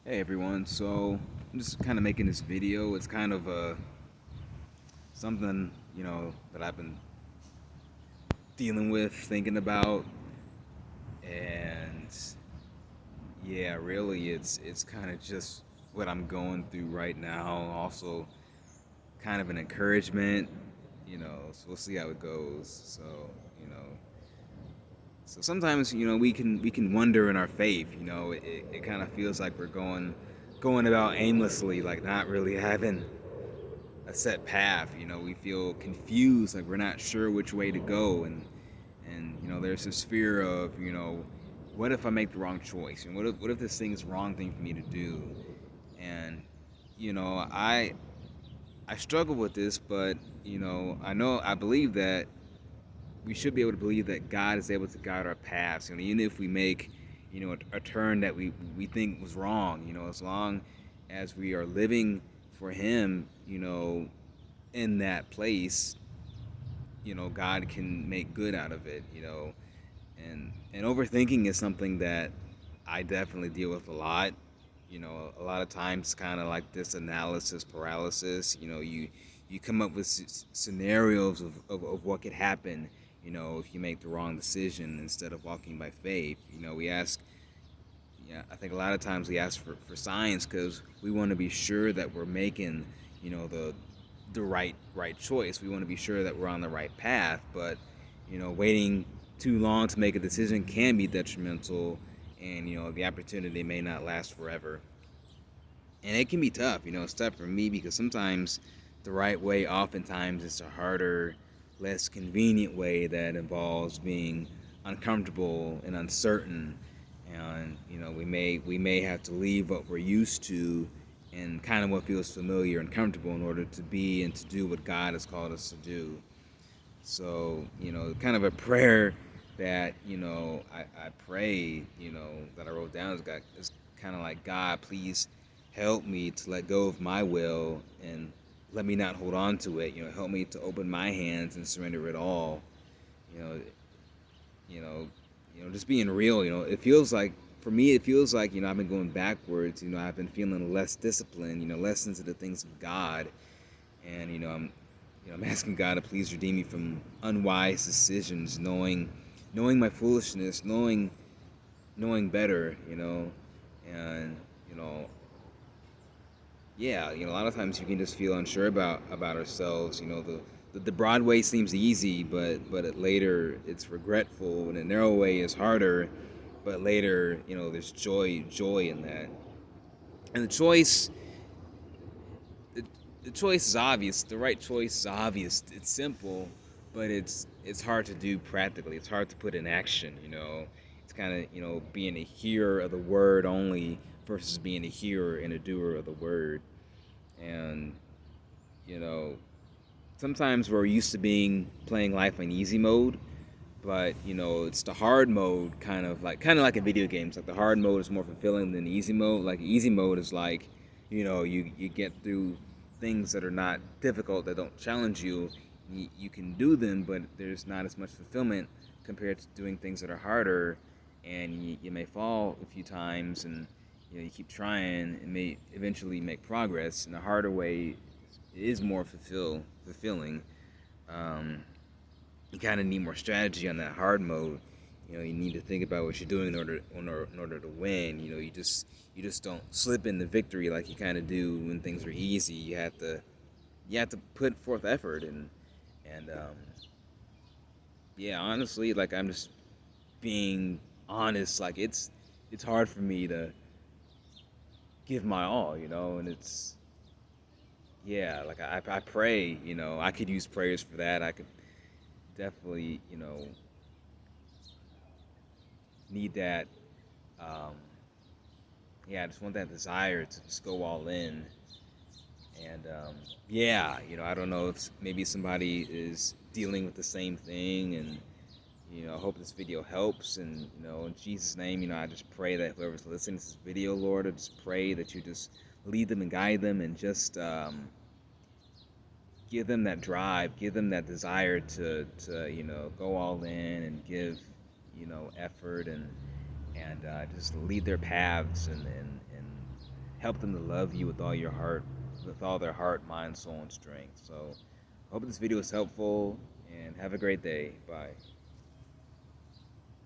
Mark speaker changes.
Speaker 1: Hey everyone, so I'm just kind of making this video. It's kind of something, that I've been dealing with, thinking about, and yeah, really it's kind of just what I'm going through right now. Also kind of an encouragement, so we'll see how it goes. You know, so sometimes, we can wonder in our faith, it kind of feels like we're going about aimlessly, like not really having a set path. We feel confused, like we're not sure which way to go, and there's this fear of, what if I make the wrong choice, and what if this thing is the wrong thing for me to do, and I struggle with this, but I believe that we should be able to believe that God is able to guide our paths. Even if we make, a turn that we think was wrong, as long as we are living for Him, in that place, God can make good out of it, and overthinking is something that I definitely deal with a lot. A lot of times, kind of like this analysis paralysis. You come up with scenarios of what could happen. If you make the wrong decision instead of walking by faith. We ask. Yeah, I think a lot of times we ask for signs because we want to be sure that we're making, the right choice. We want to be sure that we're on the right path. But waiting too long to make a decision can be detrimental, and the opportunity may not last forever. And it can be tough. It's tough for me because sometimes the right way oftentimes is a harder, less convenient way that involves being uncomfortable and uncertain. And we may have to leave what we're used to and kind of what feels familiar and comfortable in order to be and to do what God has called us to do. So, kind of a prayer that, I pray, that I wrote down is kind of like, God, please help me to let go of my will and let me not hold on to it. Help me to open my hands and surrender it all. You know, you know, just being real. It feels like, for me, it feels like, I've been going backwards. I've been feeling less disciplined. Less into the things of God, and I'm asking God to please redeem me from unwise decisions, knowing my foolishness, knowing better, and you know, yeah, a lot of times you can just feel unsure about ourselves. The broad way seems easy, but later it's regretful, and the narrow way is harder, but later, there's joy in that, and the, the choice is obvious. The right choice is obvious. It's simple, but it's hard to do practically. It's hard to put in action. It's kind of being a hearer of the word only versus being a hearer and a doer of the word. And you know, sometimes we're used to being playing life in easy mode, but it's the hard mode, kind of like in video games. Like the hard mode is more fulfilling than the easy mode. Like easy mode is like, you get through things that are not difficult, that don't challenge you. You can do them, but there's not as much fulfillment compared to doing things that are harder, and you may fall a few times, and you keep trying and may eventually make progress. And the harder way is more fulfilling. Um, you kind of need more strategy on that hard mode. You need to think about what you're doing in order to win. You just don't slip into victory like you kind of do when things are easy. You have to put forth effort, and yeah, honestly, like I'm just being honest. Like it's hard for me to give my all, and it's, yeah, like I pray. I could use prayers for that. I could definitely, need that. Um, yeah, I just want that desire to just go all in. And yeah, I don't know if maybe somebody is dealing with the same thing, and I hope this video helps. And in Jesus' name, I just pray that whoever's listening to this video, Lord, I just pray that you just lead them and guide them, and just give them that drive, give them that desire to go all in and give effort, and just lead their paths, and help them to love you with all your heart, with all their heart, mind, soul, and strength. So I hope this video is helpful, and have a great day. Bye.